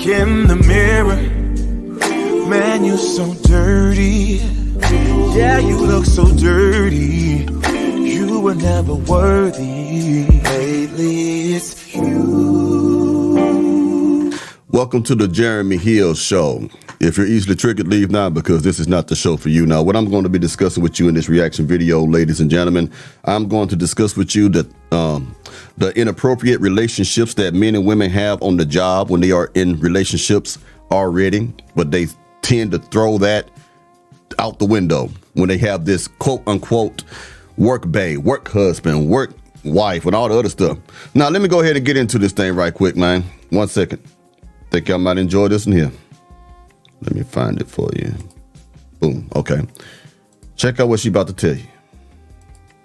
in the mirror, man, you so dirty. Yeah, you look so dirty. You were never worthy. Lately, it's you. Welcome to the Jeremy Hill Show. If you're easily triggered, leave now, because this is not the show for you. Now, what I'm going to be discussing with you in this reaction video, ladies and gentlemen, I'm going to discuss with you the inappropriate relationships that men and women have on the job when they are in relationships already, but they tend to throw that out the window when they have this quote unquote work bae, work husband, work wife, and all the other stuff. Now, let me go ahead and get into this thing right quick, man. 1 second. Think y'all might enjoy this in here. Let me find it for you. Boom. Okay. Check out what she about to tell you.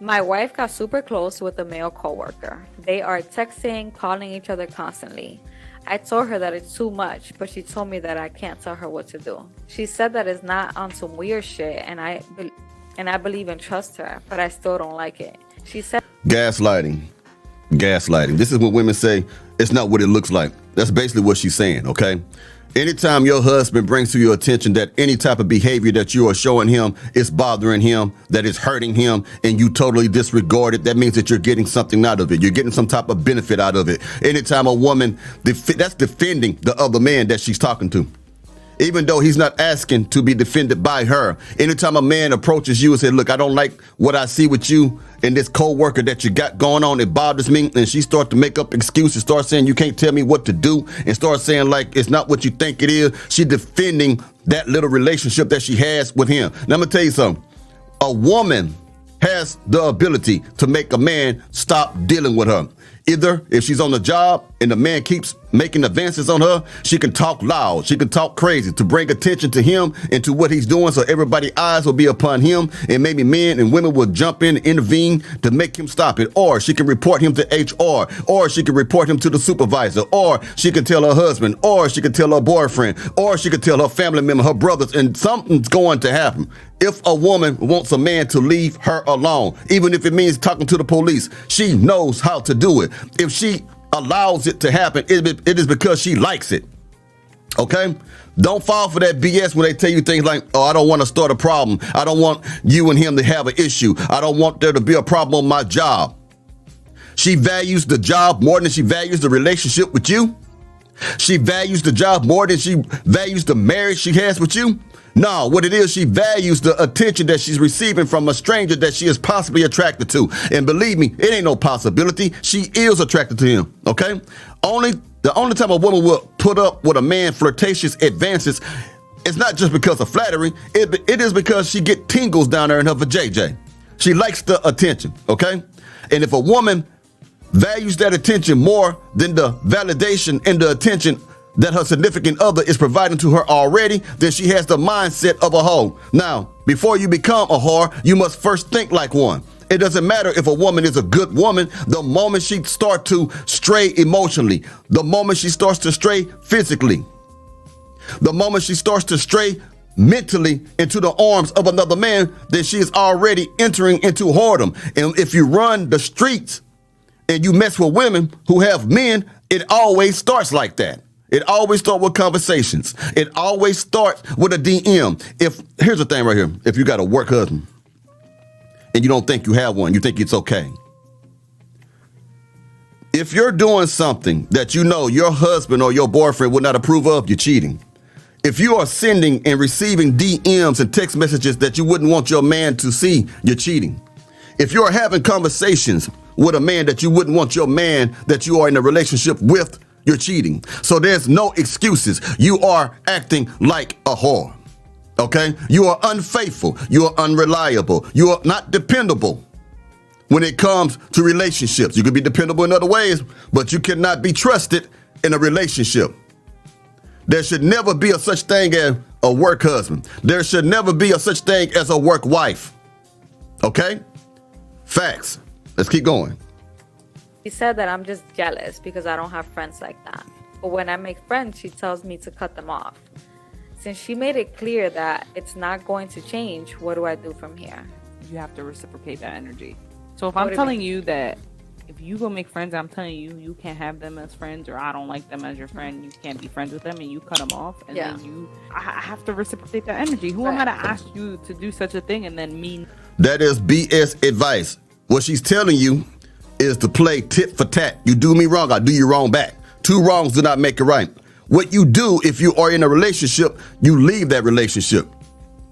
My wife got super close with a male coworker. They are texting, calling each other constantly. I told her that it's too much, but she told me that I can't tell her what to do. She said that it's not on some weird shit, and I believe and trust her, but I still don't like it. She said gaslighting. Gaslighting. This is what women say, it's not what it looks like. That's basically what she's saying, okay? Anytime your husband brings to your attention that any type of behavior that you are showing him is bothering him, that is hurting him, and you totally disregard it, that means that you're getting something out of it. You're getting some type of benefit out of it. Anytime a woman, that's defending the other man that she's talking to, even though he's not asking to be defended by her. Anytime a man approaches you and says, look, I don't like what I see with you and this co-worker that you got going on, it bothers me, and she starts to make up excuses, start saying you can't tell me what to do, and start saying like it's not what you think it is, she's defending that little relationship that she has with him. Now, I'm gonna tell you something. A woman has the ability to make a man stop dealing with her. Either if she's on the job and the man keeps making advances on her, she can talk loud, she can talk crazy to bring attention to him and to what he's doing, so everybody's eyes will be upon him, and maybe men and women will jump in and intervene to make him stop it. Or she can report him to HR, or she can report him to the supervisor, or she can tell her husband, or she can tell her boyfriend, or she can tell her family member, her brothers, and something's going to happen. If a woman wants a man to leave her alone, even if it means talking to the police, she knows how to do it. If she allows it to happen, it is because she likes it. Okay? Don't fall for that BS when they tell you things like, oh, I don't want to start a problem. I don't want you and him to have an issue. I don't want there to be a problem on my job. She values the job more than she values the relationship with you. She values the job more than she values the marriage she has with you. No, what it is, she values the attention that she's receiving from a stranger that she is possibly attracted to. And believe me, it ain't no possibility. She is attracted to him, okay? The only time a woman will put up with a man flirtatious advances, it's not just because of flattery. It is because she get tingles down there in her vajayjay. She likes the attention, okay? And if a woman values that attention more than the validation and the attention that her significant other is providing to her already, then she has the mindset of a hoe. Now, before you become a whore, you must first think like one. It doesn't matter if a woman is a good woman. The moment she starts to stray emotionally, the moment she starts to stray physically, the moment she starts to stray mentally into the arms of another man, then she is already entering into whoredom. And if you run the streets and you mess with women who have men, it always starts like that. It always starts with conversations. It always starts with a DM. Here's the thing right here. If you got a work husband and you don't think you have one, you think it's okay. If you're doing something that you know your husband or your boyfriend would not approve of, you're cheating. If you are sending and receiving DMs and text messages that you wouldn't want your man to see, you're cheating. If you're having conversations with a man that you wouldn't want your man that you are in a relationship with, you're cheating. So there's no excuses. You are acting like a whore. Okay? You are unfaithful. You are unreliable. You are not dependable when it comes to relationships. You can be dependable in other ways, but you cannot be trusted in a relationship. There should never be a such thing as a work husband. There should never be a such thing as a work wife. Okay? Facts. Let's keep going. She said that I'm just jealous because I don't have friends like that. But when I make friends, she tells me to cut them off. Since she made it clear that it's not going to change, what do I do from here? You have to reciprocate that energy. So if I'm telling you that if you go make friends, I'm telling you, you can't have them as friends, or I don't like them as your friend. You can't be friends with them, and you cut them off. And then I have to reciprocate that energy. Who am I to ask you to do such a thing and then mean? That is BS advice. What she's telling you is to play tit for tat. You do me wrong, I do you wrong back. Two wrongs do not make it right. What you do if you are in a relationship, you leave that relationship.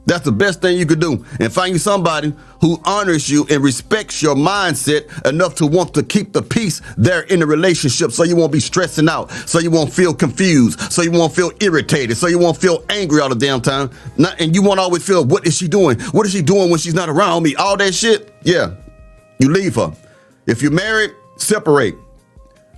That's the best thing you could do. And find you somebody who honors you and respects your mindset enough to want to keep the peace there in the relationship, so you won't be stressing out, so you won't feel confused, so you won't feel irritated, so you won't feel angry all the damn time. And you won't always feel, what is she doing? What is she doing when she's not around me? All that shit. Yeah, you leave her. If you're married, separate.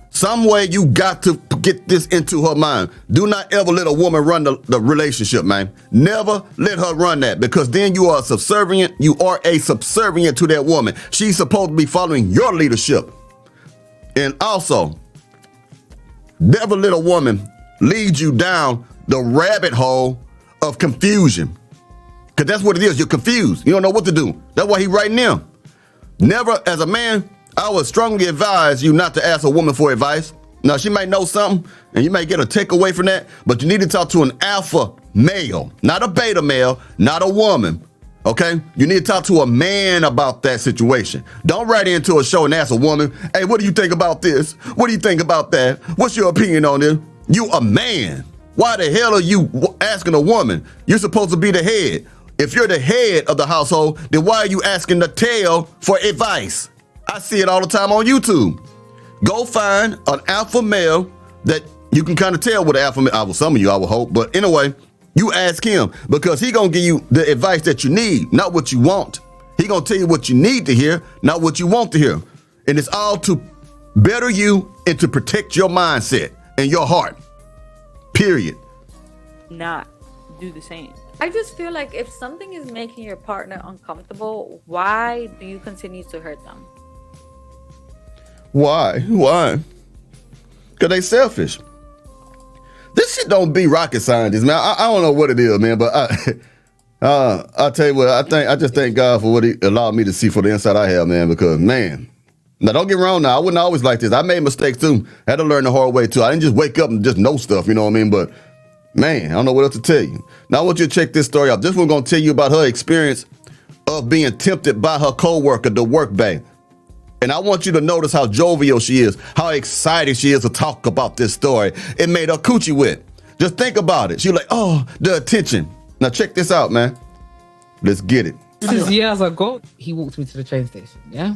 Some way you got to get this into her mind. Do not ever let a woman run the relationship, man. Never let her run that, because then you are subservient. You are a subservient to that woman. She's supposed to be following your leadership. And also, never let a woman lead you down the rabbit hole of confusion. Because that's what it is. You're confused. You don't know what to do. That's why he's writing them. Never, as a man, I would strongly advise you not to ask a woman for advice. Now, she might know something, and you might get a takeaway from that, but you need to talk to an alpha male, not a beta male, not a woman, okay? You need to talk to a man about that situation. Don't write into a show and ask a woman, hey, what do you think about this? What do you think about that? What's your opinion on this? You a man. Why the hell are you asking a woman? You're supposed to be the head. If you're the head of the household, then why are you asking the tail for advice? I see it all the time on YouTube. Go find an alpha male that you can kind of tell what an alpha male, some of you, I would hope. But anyway, you ask him, because he going to give you the advice that you need, not what you want. He going to tell you what you need to hear, not what you want to hear. And it's all to better you and to protect your mindset and your heart. Period. Not do the same. I just feel like if something is making your partner uncomfortable, why do you continue to hurt them? Why? Because they selfish. This shit don't be rocket scientists, man. I don't know what it is, man, but I'll tell you what, I just thank God for what he allowed me to see for the inside I have, man, because, man, now don't get me wrong now, I wouldn't always like this. I made mistakes too. I had to learn the hard way too. I didn't just wake up and just know stuff, you know what I mean? But, man, I don't know what else to tell you. Now I want you to check this story out. This one's going to tell you about her experience of being tempted by her co-worker, the work bae. And I want you to notice how jovial she is, how excited she is to talk about this story. It made her coochie wet. Just think about it. She's like, oh, the attention. Now check this out, man. Let's get it. This is years ago. He walked me to the train station, yeah?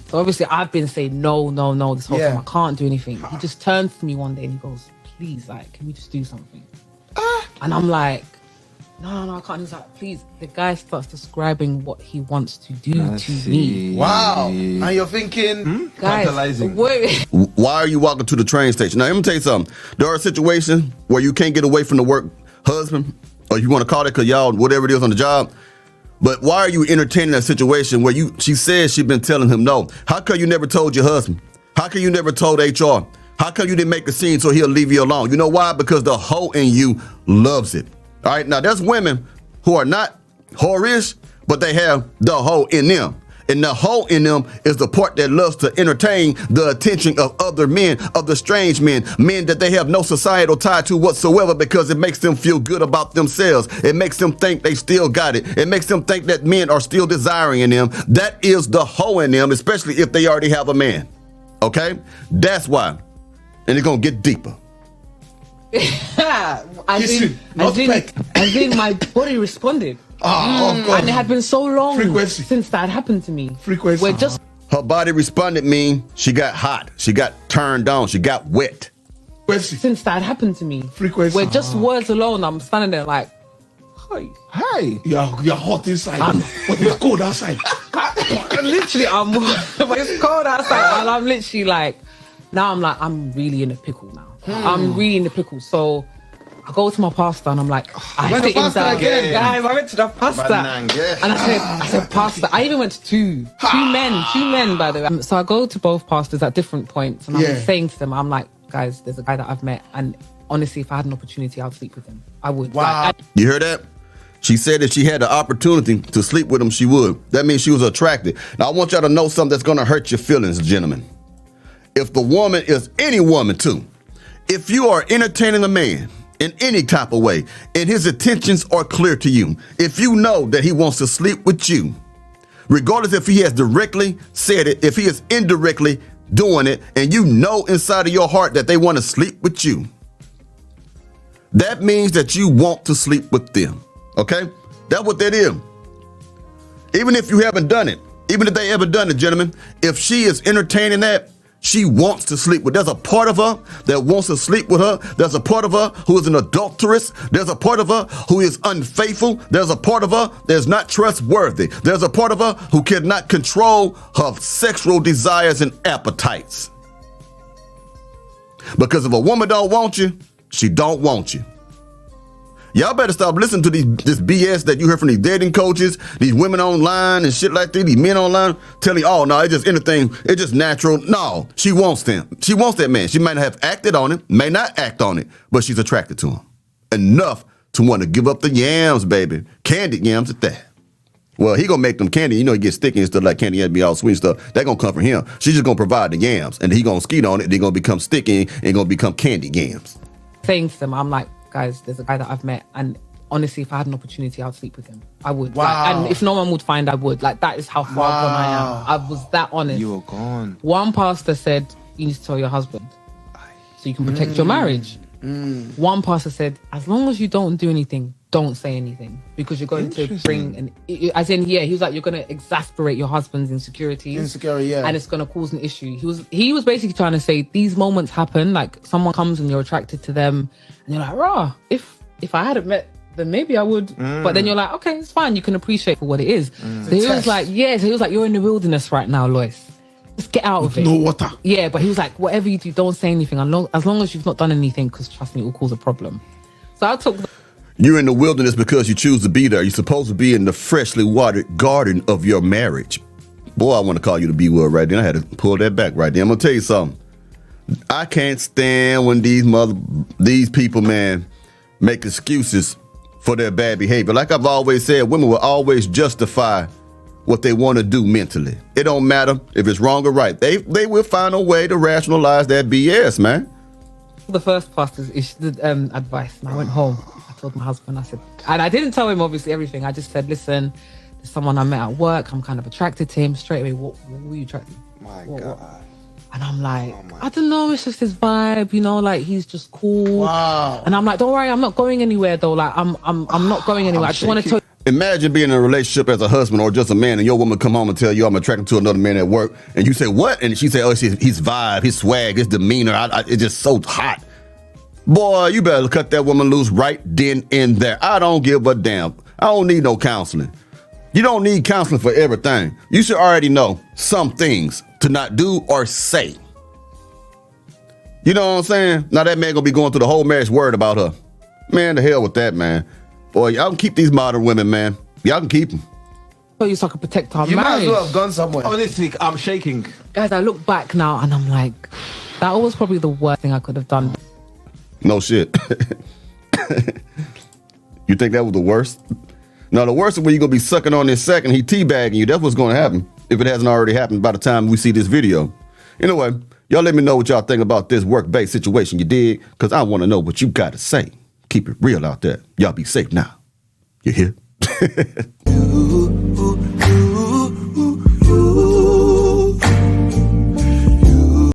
So obviously I've been saying no this whole time. I can't do anything. He just turns to me one day and he goes, please, like, can we just do something? And I'm like, no, I can't. He's like, please. The guy starts describing what he wants to do to me. Wow. And you're thinking, Guys, wait. Why are you walking to the train station? Now, let me tell you something. There are situations where you can't get away from the work husband, or you want to call it because y'all, whatever it is on the job. But why are you entertaining that situation where she says she's been telling him no? How come you never told your husband? How come you never told HR? How come you didn't make a scene so he'll leave you alone? You know why? Because the hoe in you loves it. All right, now there's women who are not whorish, but they have the hoe in them. And the hoe in them is the part that loves to entertain the attention of other men, of the strange men that they have no societal tie to whatsoever, because it makes them feel good about themselves. It makes them think they still got it. It makes them think that men are still desiring them. That is the hoe in them, especially if they already have a man. Okay? That's why. And it's going to get deeper. As in my body responded. oh, God. And it had been so long Frequency. since that happened to me. Frequency. We're just Her body responded mean she got hot. She got turned on. She got wet. Frequency. since that happened to me. Frequency. We're just words alone. I'm standing there like, hi. Hi. You're hot inside. But it's cold outside. Literally, but it's cold outside, and I'm literally like, now I'm like, I'm really in a pickle now. I'm really in a pickle. So I go to my pastor and I'm like, I have to inside again. Guys, I went to the pastor and I said, pastor. I even went to two men, by the way. So I go to both pastors at different points and I'm saying to them, I'm like, guys, there's a guy that I've met, and honestly, if I had an opportunity, I'd sleep with him. I would. Wow. You hear that? She said if she had the opportunity to sleep with him, she would. That means she was attracted. Now, I want y'all to know something that's going to hurt your feelings, gentlemen. if the woman is any woman too, if you are entertaining a man in any type of way and his intentions are clear to you, if you know that he wants to sleep with you, regardless if he has directly said it, if he is indirectly doing it, and you know inside of your heart that they want to sleep with you, that means that you want to sleep with them. Okay? That's what that is. Even if you haven't done it, even if they ever done it, gentlemen, if she is entertaining that, she wants to sleep with. There's a part of her that wants to sleep with her. There's a part of her who is an adulteress. There's a part of her who is unfaithful. There's a part of her that's not trustworthy. There's a part of her who cannot control her sexual desires and appetites. Because if a woman don't want you, she don't want you. Y'all better stop listening to this BS that you hear from these dating coaches, these women online and shit like that, these men online telling you, oh, no, it's just anything, it's just natural. No, she wants them. She wants that man. She might not have acted on it, may not act on it, but she's attracted to him. Enough to want to give up the yams, baby. Candied yams at that. Well, he gonna make them candy. You know, he gets sticky and stuff like candy and be all sweet stuff. That gonna come from him. She's just gonna provide the yams, and he gonna skeet on it. They're gonna become sticky and gonna become candy yams. Saying to them, I'm like, guys, there's a guy that I've met, and honestly, if I had an opportunity, I'd sleep with him. I would. Wow. Like, and if no one would find, I would. Like, that is how far gone I am. I was that honest. You were gone. One pastor said, you need to tell your husband so you can protect your marriage. One pastor said, as long as you don't do anything, don't say anything, because you're going to bring as in, he was like, you're going to exasperate your husband's insecurities. And it's going to cause an issue. He was basically trying to say, these moments happen, like someone comes and you're attracted to them and you're like, rah, if I hadn't met, then maybe I would. But then you're like, okay, it's fine. You can appreciate for what it is. So he was like, you're in the wilderness right now, Lois. Just get out of it. No water. Yeah, but he was like, whatever you do, don't say anything. As long as you've not done anything, because trust me, it will cause a problem. So I took... You're in the wilderness because you choose to be there. You're supposed to be in the freshly watered garden of your marriage. Boy, I want to call you the B word right then. I had to pull that back right there. I'm going to tell you something. I can't stand when these people, man, make excuses for their bad behavior. Like I've always said, women will always justify what they want to do mentally. It don't matter if it's wrong or right. They will find a way to rationalize that BS, man. The first pastor's advice, and I went home. I told my husband, I said, and I didn't tell him obviously everything. I just said, listen, there's someone I met at work. I'm kind of attracted to him. Straight away, what were you attracted to? My God. And I'm like, I don't know, it's just his vibe, you know, like he's just cool. Wow. And I'm like, don't worry, I'm not going anywhere though. Like I'm not going anywhere. I just want to tell you. Imagine being in a relationship as a husband or just a man, and your woman come home and tell you I'm attracted to another man at work, and you say what? And she say, oh, it's his vibe, his swag, his demeanor. It's just so hot. Boy, you better cut that woman loose right then and there. I don't give a damn. I don't need no counseling. You don't need counseling for everything. You should already know some things to not do or say. You know what I'm saying? Now that man gonna be going through the whole marriage worried about her. Man, the hell with that, man. Boy, y'all can keep these modern women, man. Y'all can keep them. So I could protect our You might marriage. as well have gone somewhere. Honestly, I'm shaking. Guys, I look back now and I'm like, that was probably the worst thing I could have done. No shit. You think that was the worst? No, the worst is when you're going to be sucking on this sack and he teabagging you. That's what's going to happen if it hasn't already happened by the time we see this video. Anyway, y'all let me know what y'all think about this work-based situation you did, because I want to know what you got to say. Keep it real out there. Y'all be safe now. You hear?